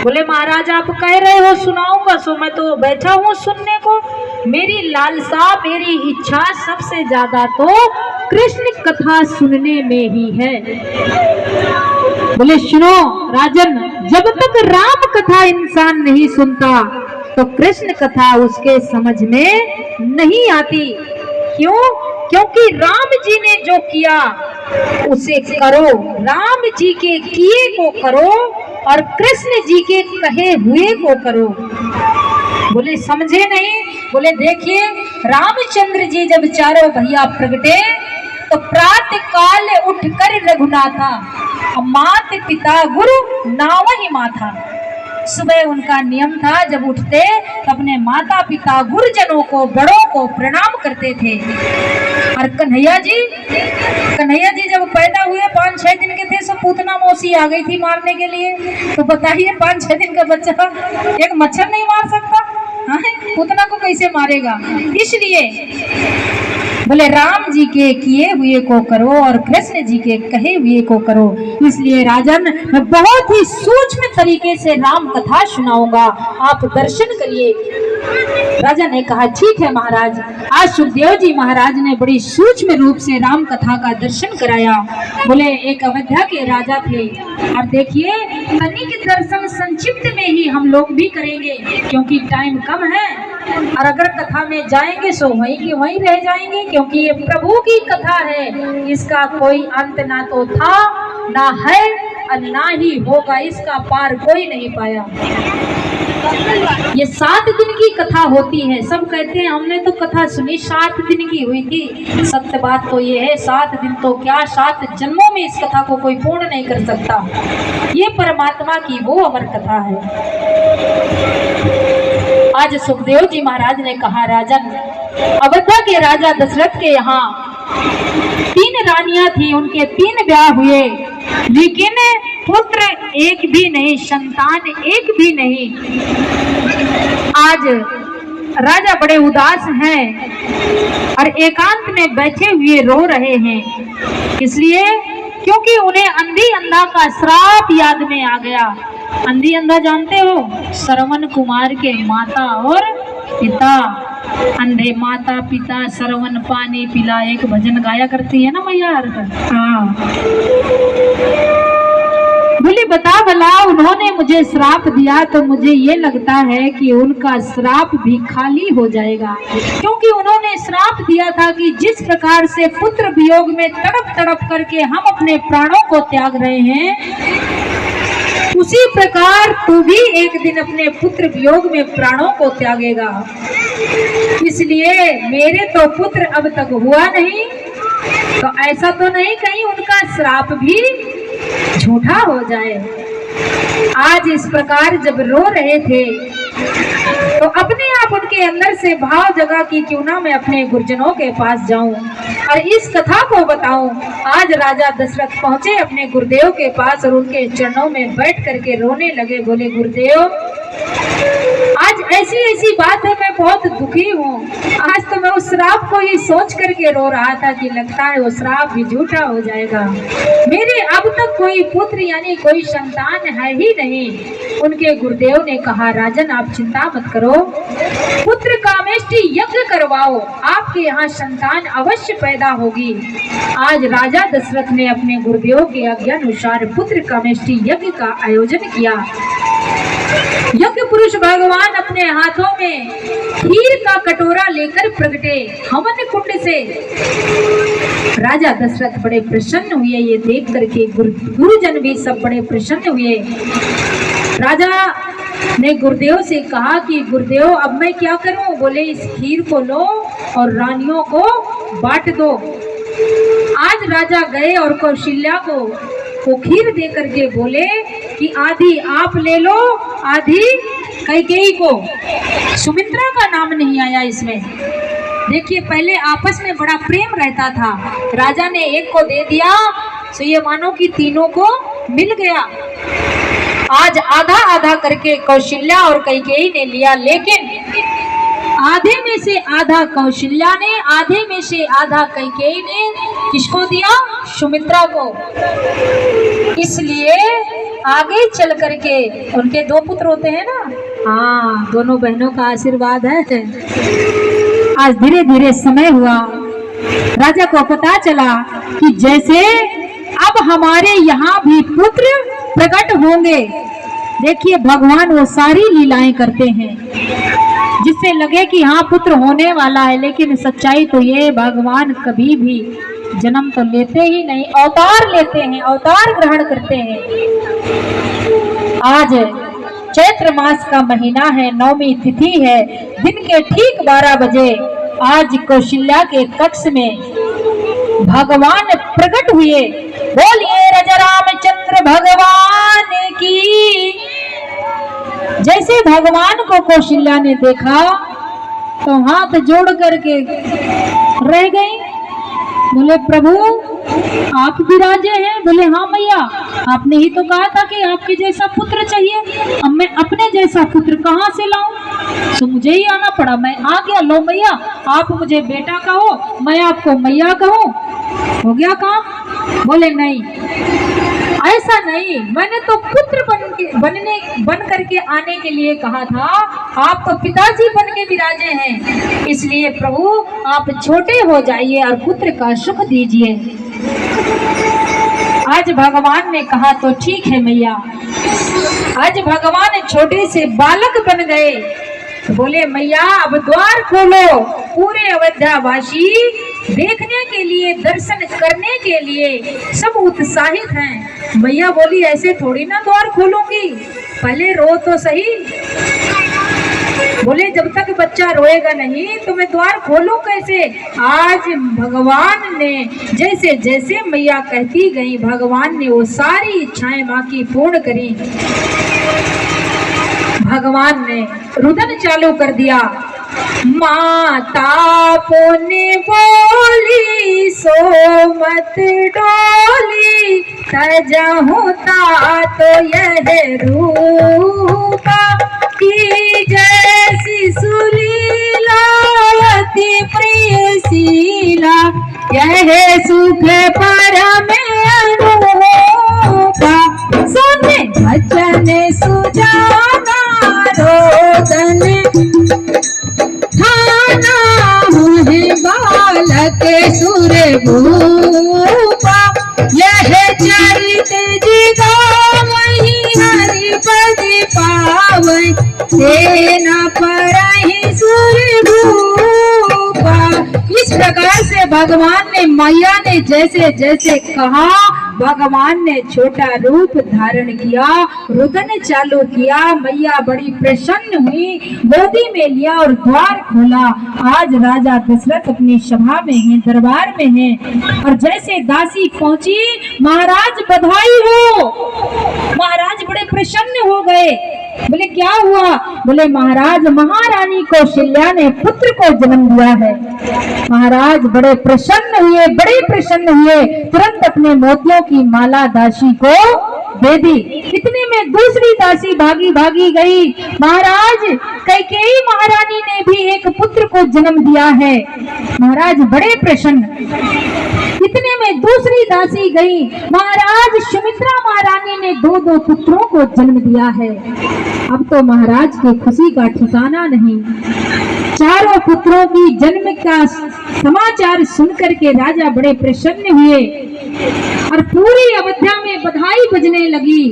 बोले महाराज आप कह रहे हो सुनाऊंगा, सो मैं तो बैठा हूँ सुनने को। मेरी लालसा, मेरी इच्छा सबसे ज्यादा तो कृष्ण कथा सुनने में ही है। बोले सुनो राजन, जब तक राम कथा इंसान नहीं सुनता तो कृष्ण कथा उसके समझ में नहीं आती। क्यों? क्योंकि राम जी ने जो किया उसे करो, राम जी के किए को करो और कृष्ण जी के कहे हुए को करो। बोले समझे नहीं? बोले देखिए, रामचंद्र जी जब चारों भैया प्रगटे तो प्रातः काल उठकर रघुनाथा, मात पिता गुरु नावहि माथा। सुबह उनका नियम था, जब उठते तो अपने माता पिता गुरुजनों को, बड़ों को प्रणाम करते थे। और कन्हैया जी जब पैदा हुए 5-6 दिन के थे, सब पूतना मौसी आ गई थी मारने के लिए। तो बताइए 5-6 दिन का बच्चा एक मच्छर नहीं मार सकता, हाँ? पूतना को कैसे मारेगा? इसलिए बोले राम जी के किए हुए को करो और कृष्ण जी के कहे हुए को करो। इसलिए राजन, मैं बहुत ही सूक्ष्म तरीके से राम कथा सुनाऊंगा, आप दर्शन करिए। राजा ने कहा ठीक है महाराज। आज सुखदेव जी महाराज ने बड़ी सूक्ष्म रूप से राम कथा का दर्शन कराया। बोले एक अयोध्या के राजा थे, और देखिए तनिक दर्शन संक्षिप्त में ही हम लोग भी करेंगे क्योंकि टाइम कम है, और अगर कथा में जाएंगे सो वहीं के वहीं रह जाएंगे, क्योंकि ये प्रभु की कथा है, इसका कोई अंत ना तो था, ना है और ना ही होगा, इसका पार कोई नहीं पाया। ये 7 दिन की कथा होती है। सब कहते हैं हमने तो कथा सुनी 7 दिन की हुई थी। सत्य बात तो ये है, 7 दिन तो क्या, 7 जन्मों में इस कथा को कोई पूर्ण नहीं कर सकता। ये परमात्मा की वो अमर कथा है। आज सुखदेव जी महाराज ने कहा राजन, अयोध्या के राजा दशरथ के यहाँ 3 रानियां थी, उनके 3 ब्याह हुए, लेकिन पुत्र एक भी नहीं, संतान एक भी नहीं। आज राजा बड़े उदास हैं और एकांत में बैठे हुए रो रहे हैं। इसलिए क्योंकि उन्हें अंधी अंधा का श्राप याद में आ गया। अंधी अंधा जानते हो? श्रवण कुमार के माता और पिता। अंधे माता पिता श्रवण पानी पिला, एक भजन गाया करती है ना मैया। हाँ, बोले बता भला, उन्होंने मुझे श्राप दिया तो मुझे ये लगता है कि उनका श्राप भी खाली हो जाएगा, क्योंकि उन्होंने श्राप दिया था कि जिस प्रकार से पुत्र वियोग में तड़प तड़प करके हम अपने प्राणों को त्याग रहे हैं, उसी प्रकार तू भी एक दिन अपने पुत्र वियोग में प्राणों को त्यागेगा। इसलिए मेरे तो पुत्र अब तक हुआ नहीं, तो ऐसा तो नहीं कहीं उनका श्राप भी झूठा हो जाए। आज इस प्रकार जब रो रहे थे तो अपने आप उनके अंदर से भाव जगा कि क्यों ना मैं अपने गुरुजनों के पास जाऊं और इस कथा को बताऊं। आज राजा दशरथ पहुंचे अपने गुरुदेव के पास और उनके चरणों में बैठ करके रोने लगे। बोले गुरुदेव, आज ऐसी ऐसी बात है, मैं बहुत दुखी हूँ। आज तो मैं उस श्राप को ही सोच करके रो रहा था कि लगता है वो श्राप भी झूठा हो जाएगा। मेरे अब तक कोई पुत्र यानी कोई संतान है ही नहीं। उनके गुरुदेव ने कहा राजन आप चिंता मत करो, पुत्र कामेष्टि यज्ञ करवाओ, आपके यहाँ संतान अवश्य पैदा होगी। आज राजा दशरथ ने अपने गुरुदेव के आज्ञानुसार पुत्र कामेष्टि यज्ञ का आयोजन किया। यज्ञ पुरुष भगवान अपने हाथों में खीर का कटोरा लेकर प्रगटे हवन कुंड से। राजा दशरथ बड़े प्रसन्न हुए ये देख करके, गुरुजन भी सब बड़े प्रसन्न हुए। राजा ने गुरुदेव से कहा कि गुरुदेव अब मैं क्या करूं? बोले इस खीर को लो और रानियों को बांट दो। आज राजा गए और कौशल्या को खीर दे करके बोले कि आधी आप ले लो, आधी कैकेयी को। सुमित्रा का नाम नहीं आया इसमें। देखिए पहले आपस में बड़ा प्रेम रहता था, राजा ने एक को दे दिया तो ये मानो कि तीनों को मिल गया। आज आधा आधा करके कौशल्या और कैकेयी ने लिया, लेकिन आधे में से आधा कौशल्या ने, आधे में से आधा कैकेयी ने किसको दिया? सुमित्रा को। इसलिए आगे चल करके उनके दो पुत्र होते हैं ना, हाँ, दोनों बहनों का आशीर्वाद है। आज धीरे धीरे समय हुआ, राजा को पता चला कि जैसे अब हमारे यहाँ भी पुत्र प्रकट होंगे। देखिए भगवान वो सारी लीलाएं करते हैं जिससे लगे कि हाँ पुत्र होने वाला है, लेकिन सच्चाई तो ये भगवान कभी भी जन्म तो लेते ही नहीं, अवतार लेते हैं, अवतार ग्रहण करते हैं। आज चैत्र मास का महीना है, नवमी तिथि है, दिन के ठीक 12 बजे आज कौशल्या के कक्ष में भगवान प्रकट हुए। बोलिए राजा रामचंद्र भगवान की। जैसे भगवान को कौशल्या ने देखा तो हाथ जोड़ करके रह गई। बोले प्रभु आप विराजे हैं? बोले हाँ मैया, आपने ही तो कहा था कि आपके जैसा पुत्र चाहिए, अब मैं अपने जैसा पुत्र कहाँ से लाऊं? तो मुझे ही आना पड़ा, मैं आ गया। लो मैया, आप मुझे बेटा कहो, मैं आपको मैया कहूँ, हो गया काम? बोले नहीं, ऐसा नहीं, मैंने तो पुत्र बन करके आने के लिए कहा था, आप तो पिताजी बन के विराजे हैं, इसलिए प्रभु आप छोटे हो जाइए और पुत्र का सुख दीजिए। आज भगवान ने कहा तो ठीक है मैया। आज भगवान छोटे से बालक बन गए। बोले मैया अब द्वार खोलो, पूरे अयोध्यावासी देखने के लिए, दर्शन करने के लिए सब उत्साहित हैं। मैया बोली ऐसे थोड़ी ना द्वार खोलूंगी, पहले रो तो सही। बोले जब तक बच्चा रोएगा नहीं तो मैं द्वार खोलूं कैसे? आज भगवान ने जैसे जैसे मैया कहती गई, भगवान ने वो सारी इच्छाएं माँ की पूर्ण करी। भगवान ने रुदन चालू कर दिया। माता पुण्य बोली सो मत डोली, तजहु तो यह रूपा की जैसी सुलीला अति प्रिय शीला, यह सुख परम अनूपा। सुने वचन सुजाना रोदन थाना मुझे बालक सुर भूपा, यह चरित जिगावहि हरिपद पावै, सेना परहि सुर भूपा। इस प्रकार से भगवान ने, मैया ने जैसे जैसे कहा, भगवान ने छोटा रूप धारण किया, रुदन चालू किया। मैया बड़ी प्रसन्न हुई, गोदी में लिया और द्वार खोला। आज राजा दशरथ अपनी सभा में हैं, दरबार में हैं, और जैसे दासी पहुंची, महाराज बधाई हो। महाराज बड़े प्रसन्न हो गए। बोले क्या हुआ? बोले महाराज महारानी कौशल्या ने पुत्र को जन्म दिया है। महाराज बड़े प्रसन्न हुए, बड़े प्रसन्न हुए, तुरंत अपने मोतियों की माला दासी को दे दी। इतने में दूसरी दासी भागी भागी गई, महाराज कैकेयी महारानी ने भी एक पुत्र को जन्म दिया है। महाराज बड़े प्रसन्न। इतने में दूसरी दासी गई, महाराज सुमित्रा महारानी ने 2-2 पुत्रों को जन्म दिया है। अब तो महाराज की खुशी का ठिकाना नहीं। चारों पुत्रों की जन्म का समाचार सुनकर के राजा बड़े प्रसन्न हुए और पूरी अयोध्या में बधाई बजने लगी।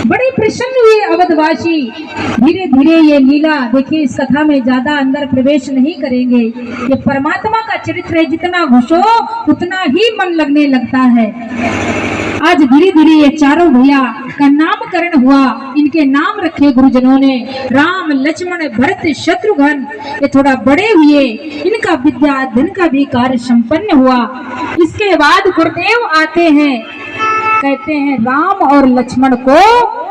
बड़े प्रसन्न हुए अवधवासी। धीरे धीरे ये लीला देखिए, इस कथा में ज्यादा अंदर प्रवेश नहीं करेंगे। ये परमात्मा का चरित्र है, जितना घुसो उतना ही मन लगने लगता है। आज धीरे धीरे ये चारों भैया का नामकरण हुआ। इनके नाम रखे गुरुजनों ने, राम लक्ष्मण भरत शत्रुघ्न। ये थोड़ा बड़े हुए, इनका विद्या अध्ययन का भी कार्य संपन्न हुआ। इसके बाद गुरुदेव आते हैं, कहते हैं राम और लक्ष्मण को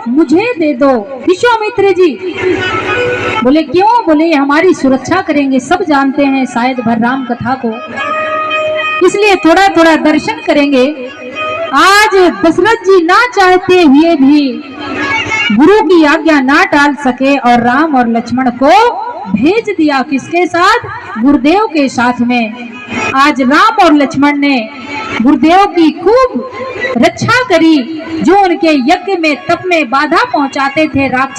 मुझे दे दो। विश्वामित्र जी बोले क्यों? बोले हमारी सुरक्षा करेंगे। सब जानते हैं शायद भर राम कथा को, इसलिए थोड़ा थोड़ा दर्शन करेंगे। आज दशरथ जी ना चाहते हुए भी गुरु की आज्ञा ना टाल सके और राम और लक्ष्मण को भेज दिया। किसके साथ? गुरुदेव के साथ में। आज राम और लक्ष्मण ने गुरुदेव की खूब रक्षा करी, जो उनके यज्ञ में तप में बाधा पहुंचाते थे राक्षस।